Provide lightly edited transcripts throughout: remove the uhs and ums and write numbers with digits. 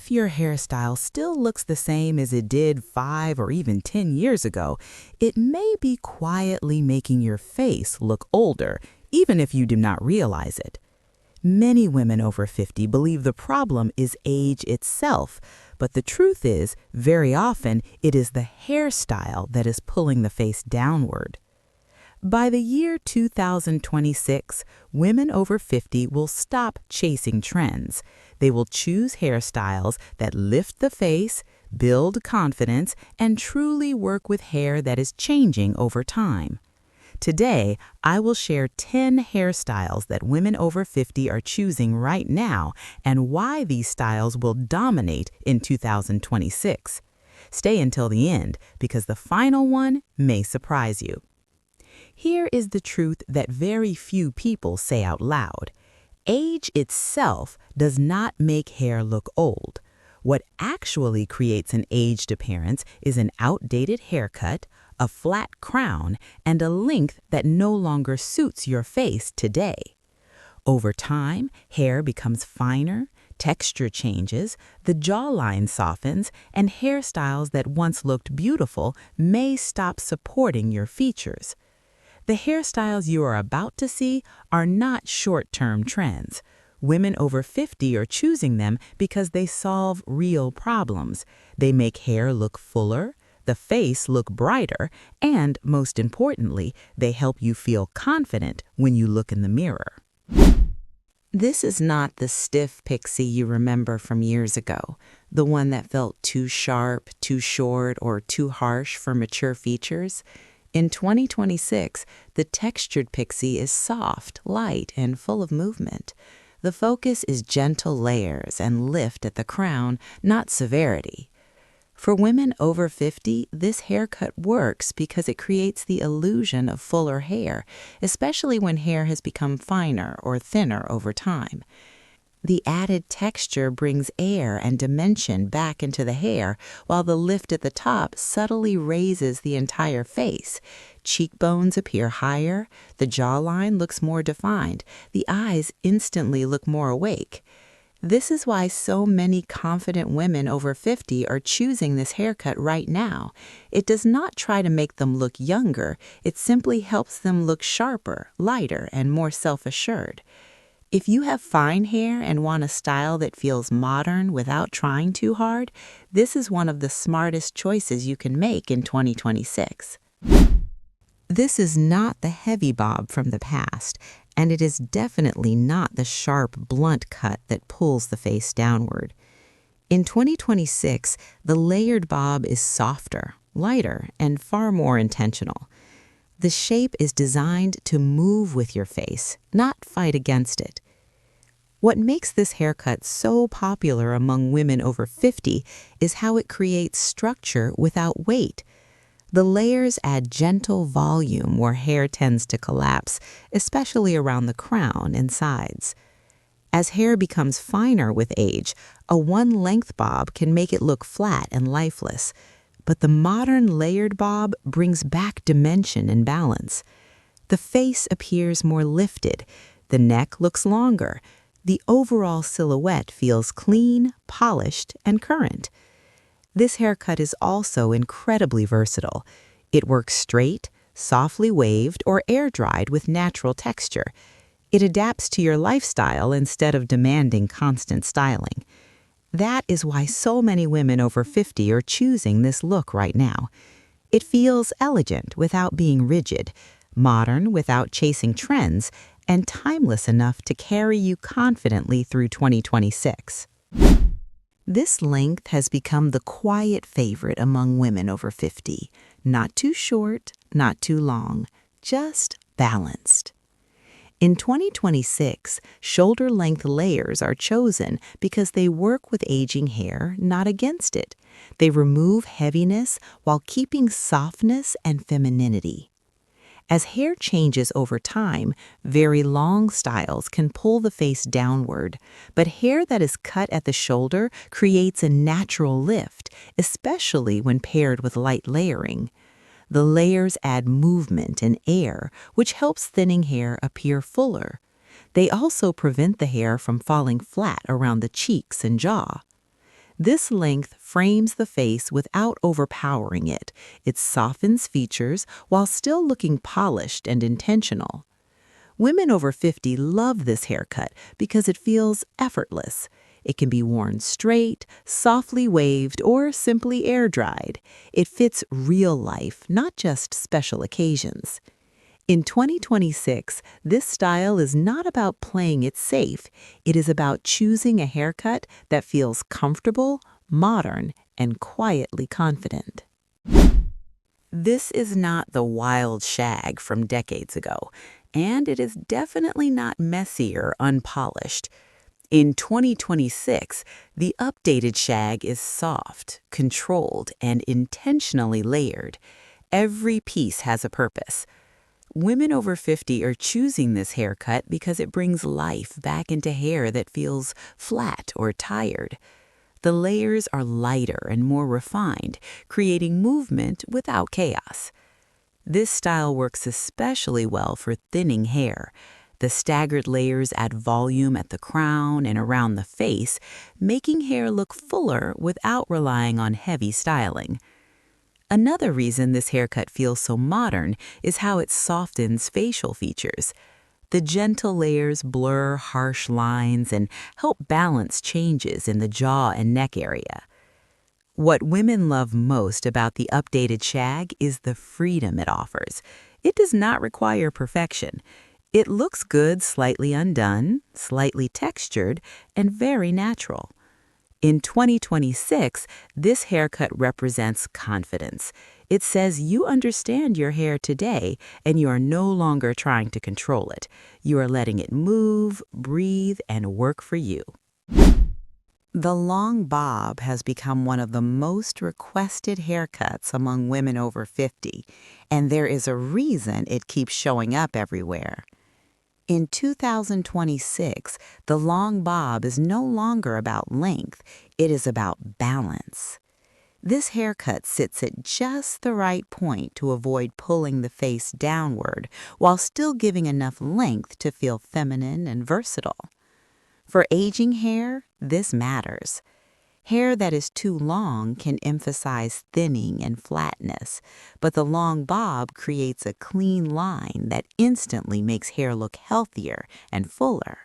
if your hairstyle still looks the same as it did 5 or even 10 years ago, it may be quietly making your face look older, even if you do not realize it. Many women over 50 believe the problem is age itself, but the truth is, very often, it is the hairstyle that is pulling the face downward. By the year 2026, women over 50 will stop chasing trends. They will choose hairstyles that lift the face, build confidence, and truly work with hair that is changing over time. Today, I will share 10 hairstyles that women over 50 are choosing right now and why these styles will dominate in 2026. Stay until the end because the final one may surprise you. Here is the truth that very few people say out loud. Age itself does not make hair look old. What actually creates an aged appearance is an outdated haircut, a flat crown, and a length that no longer suits your face today. Over time, hair becomes finer, texture changes, the jawline softens, and hairstyles that once looked beautiful may stop supporting your features. The hairstyles you are about to see are not short-term trends. Women over 50 are choosing them because they solve real problems. They make hair look fuller, the face look brighter, and, most importantly, they help you feel confident when you look in the mirror. This is not the stiff pixie you remember from years ago, the one that felt too sharp, too short, or too harsh for mature features. In 2026, the textured pixie is soft, light, and full of movement. The focus is gentle layers and lift at the crown, not severity. For women over 50, this haircut works because it creates the illusion of fuller hair, especially when hair has become finer or thinner over time. The added texture brings air and dimension back into the hair, while the lift at the top subtly raises the entire face. Cheekbones appear higher, the jawline looks more defined, the eyes instantly look more awake. This is why so many confident women over 50 are choosing this haircut right now. It does not try to make them look younger, it simply helps them look sharper, lighter, and more self-assured. If you have fine hair and want a style that feels modern without trying too hard, this is one of the smartest choices you can make in 2026. This is not the heavy bob from the past, and it is definitely not the sharp, blunt cut that pulls the face downward. In 2026, the layered bob is softer, lighter, and far more intentional. The shape is designed to move with your face, not fight against it. What makes this haircut so popular among women over 50 is how it creates structure without weight. The layers add gentle volume where hair tends to collapse, especially around the crown and sides. As hair becomes finer with age, a one-length bob can make it look flat and lifeless. But the modern layered bob brings back dimension and balance. The face appears more lifted, the neck looks longer, the overall silhouette feels clean, polished, and current. This haircut is also incredibly versatile. It works straight, softly waved, or air-dried with natural texture. It adapts to your lifestyle instead of demanding constant styling. That is why so many women over 50 are choosing this look right now. It feels elegant without being rigid, modern without chasing trends, and timeless enough to carry you confidently through 2026. This length has become the quiet favorite among women over 50. Not too short, not too long, just balanced. In 2026, shoulder-length layers are chosen because they work with aging hair, not against it. They remove heaviness while keeping softness and femininity. As hair changes over time, very long styles can pull the face downward, but hair that is cut at the shoulder creates a natural lift, especially when paired with light layering. The layers add movement and air, which helps thinning hair appear fuller. They also prevent the hair from falling flat around the cheeks and jaw. This length frames the face without overpowering it. It softens features while still looking polished and intentional. Women over 50 love this haircut because it feels effortless. It can be worn straight, softly waved, or simply air-dried. It fits real life, not just special occasions. In 2026, this style is not about playing it safe. It is about choosing a haircut that feels comfortable, modern, and quietly confident. This is not the wild shag from decades ago, and it is definitely not messy or unpolished. In 2026, the updated shag is soft, controlled, and intentionally layered. Every piece has a purpose. Women over 50 are choosing this haircut because it brings life back into hair that feels flat or tired. The layers are lighter and more refined, creating movement without chaos. This style works especially well for thinning hair. The staggered layers add volume at the crown and around the face, making hair look fuller without relying on heavy styling. Another reason this haircut feels so modern is how it softens facial features. The gentle layers blur harsh lines and help balance changes in the jaw and neck area. What women love most about the updated shag is the freedom it offers. It does not require perfection. It looks good slightly undone, slightly textured, and very natural. In 2026, this haircut represents confidence. It says you understand your hair today and you are no longer trying to control it. You are letting it move, breathe, and work for you. The long bob has become one of the most requested haircuts among women over 50, and there is a reason it keeps showing up everywhere. In 2026, the long bob is no longer about length, it is about balance. This haircut sits at just the right point to avoid pulling the face downward while still giving enough length to feel feminine and versatile. For aging hair, this matters. Hair that is too long can emphasize thinning and flatness, but the long bob creates a clean line that instantly makes hair look healthier and fuller.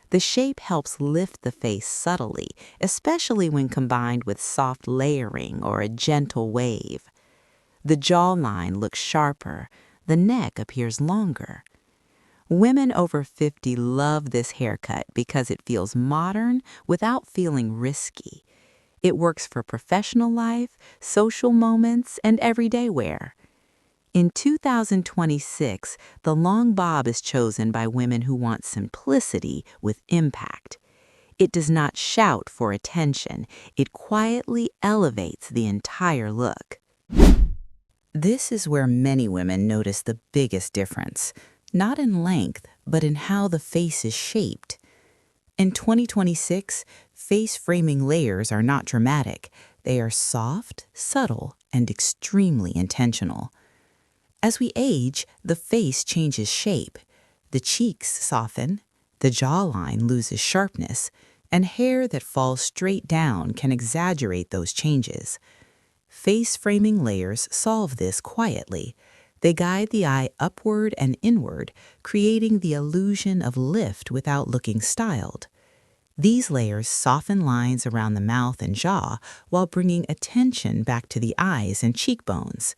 The shape helps lift the face subtly, especially when combined with soft layering or a gentle wave. The jawline looks sharper, the neck appears longer. Women over 50 love this haircut because it feels modern without feeling risky. It works for professional life, social moments, and everyday wear. In 2026, the long bob is chosen by women who want simplicity with impact. It does not shout for attention, it quietly elevates the entire look. This is where many women notice the biggest difference. Not in length, but in how the face is shaped. In 2026, face framing layers are not dramatic. They are soft, subtle, and extremely intentional. As we age, the face changes shape. The cheeks soften, the jawline loses sharpness, and hair that falls straight down can exaggerate those changes. Face framing layers solve this quietly. They guide the eye upward and inward, creating the illusion of lift without looking styled. These layers soften lines around the mouth and jaw while bringing attention back to the eyes and cheekbones.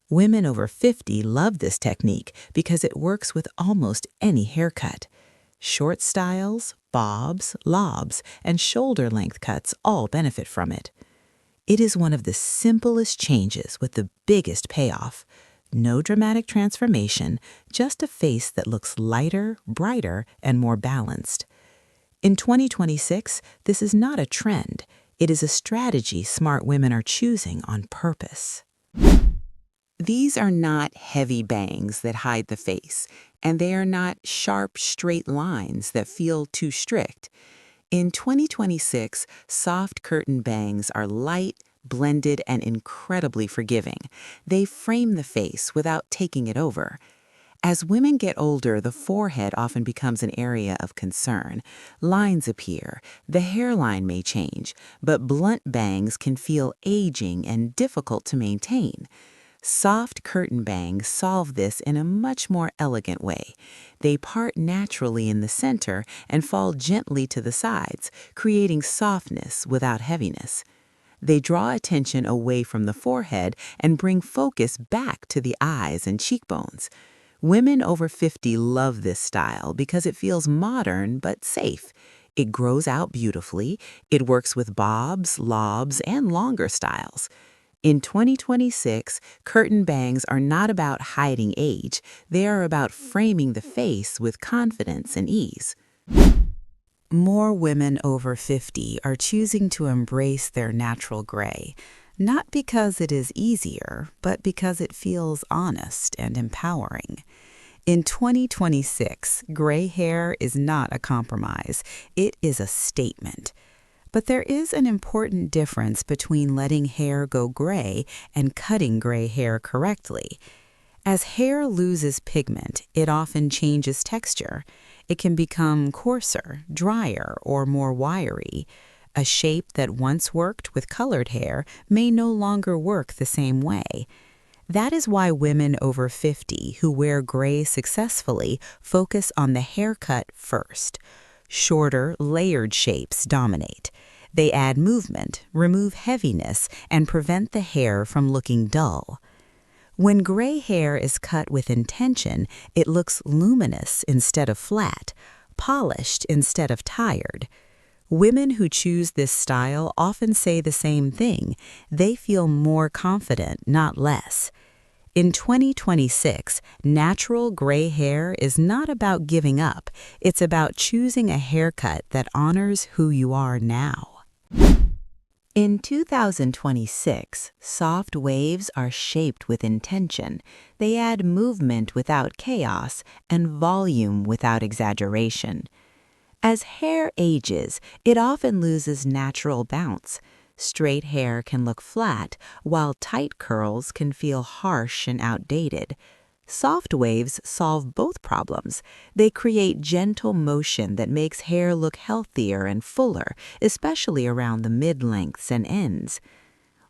Women over 50 love this technique because it works with almost any haircut. Short styles, bobs, lobs, and shoulder-length cuts all benefit from it. It is one of the simplest changes with the biggest payoff. No dramatic transformation, just a face that looks lighter, brighter, and more balanced. In 2026, this is not a trend. It is a strategy smart women are choosing on purpose. These are not heavy bangs that hide the face, and they are not sharp, straight lines that feel too strict. In 2026, soft curtain bangs are light, blended, and incredibly forgiving. They frame the face without taking it over. As women get older, the forehead often becomes an area of concern. Lines appear, the hairline may change, but blunt bangs can feel aging and difficult to maintain. Soft curtain bangs solve this in a much more elegant way. They part naturally in the center and fall gently to the sides, creating softness without heaviness. They draw attention away from the forehead and bring focus back to the eyes and cheekbones. Women over 50 love this style because it feels modern but safe. It grows out beautifully. It works with bobs, lobs, and longer styles. In 2026, curtain bangs are not about hiding age. They are about framing the face with confidence and ease. More women over 50 are choosing to embrace their natural gray, not because it is easier, but because it feels honest and empowering. In 2026, gray hair is not a compromise. It is a statement. But there is an important difference between letting hair go gray and cutting gray hair correctly. As hair loses pigment, it often changes texture. It can become coarser, drier, or more wiry. A shape that once worked with colored hair may no longer work the same way. That is why women over 50 who wear gray successfully focus on the haircut first. Shorter, layered shapes dominate. They add movement, remove heaviness, and prevent the hair from looking dull. When gray hair is cut with intention, it looks luminous instead of flat, polished instead of tired. Women who choose this style often say the same thing. They feel more confident, not less. In 2026, natural gray hair is not about giving up. It's about choosing a haircut that honors who you are now. In 2026, soft waves are shaped with intention. They add movement without chaos and volume without exaggeration. As hair ages, it often loses natural bounce. Straight hair can look flat, while tight curls can feel harsh and outdated. Soft waves solve both problems. They create gentle motion that makes hair look healthier and fuller, especially around the mid-lengths and ends.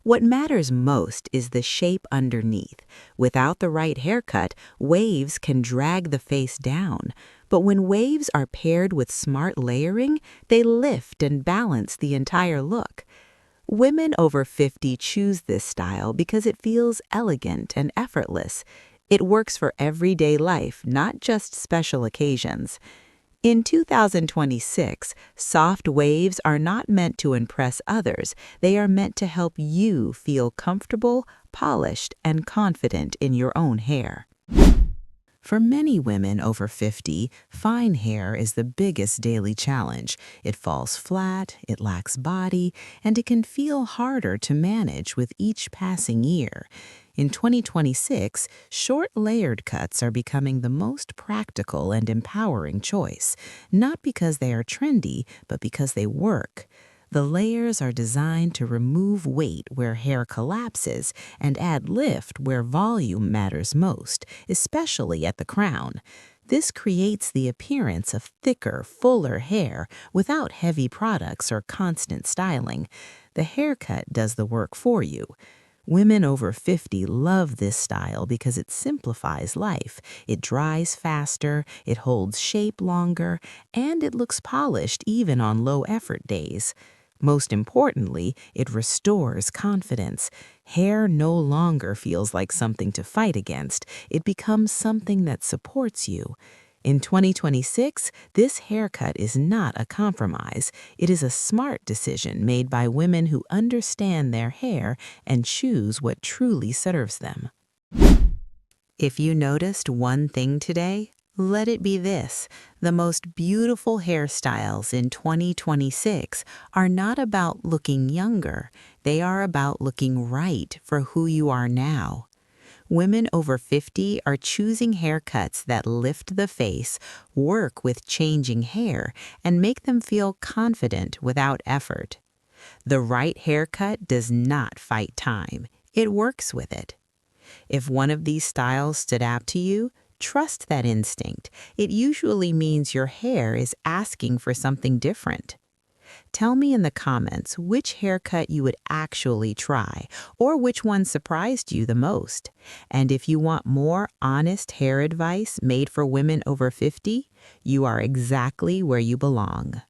What matters most is the shape underneath. Without the right haircut, waves can drag the face down. But when waves are paired with smart layering, they lift and balance the entire look. Women over 50 choose this style because it feels elegant and effortless. It works for everyday life, not just special occasions. In 2026, soft waves are not meant to impress others. They are meant to help you feel comfortable, polished, and confident in your own hair. For many women over 50, fine hair is the biggest daily challenge. It falls flat, it lacks body, and it can feel harder to manage with each passing year. In 2026, short layered cuts are becoming the most practical and empowering choice, not because they are trendy, but because they work. The layers are designed to remove weight where hair collapses and add lift where volume matters most, especially at the crown. This creates the appearance of thicker, fuller hair without heavy products or constant styling. The haircut does the work for you. Women over 50 love this style because it simplifies life. It dries faster, it holds shape longer, and it looks polished even on low-effort days. Most importantly, it restores confidence. Hair no longer feels like something to fight against. It becomes something that supports you. In 2026, this haircut is not a compromise. It is a smart decision made by women who understand their hair and choose what truly serves them. If you noticed one thing today, let it be this. The most beautiful hairstyles in 2026 are not about looking younger. They are about looking right for who you are now. Women over 50 are choosing haircuts that lift the face, work with changing hair, and make them feel confident without effort. The right haircut does not fight time. It works with it. If one of these styles stood out to you, Trust that instinct. It usually means your hair is asking for something different. Tell me in the comments which haircut you would actually try, or which one surprised you the most. And if you want more honest hair advice made for women over 50, you are exactly where you belong.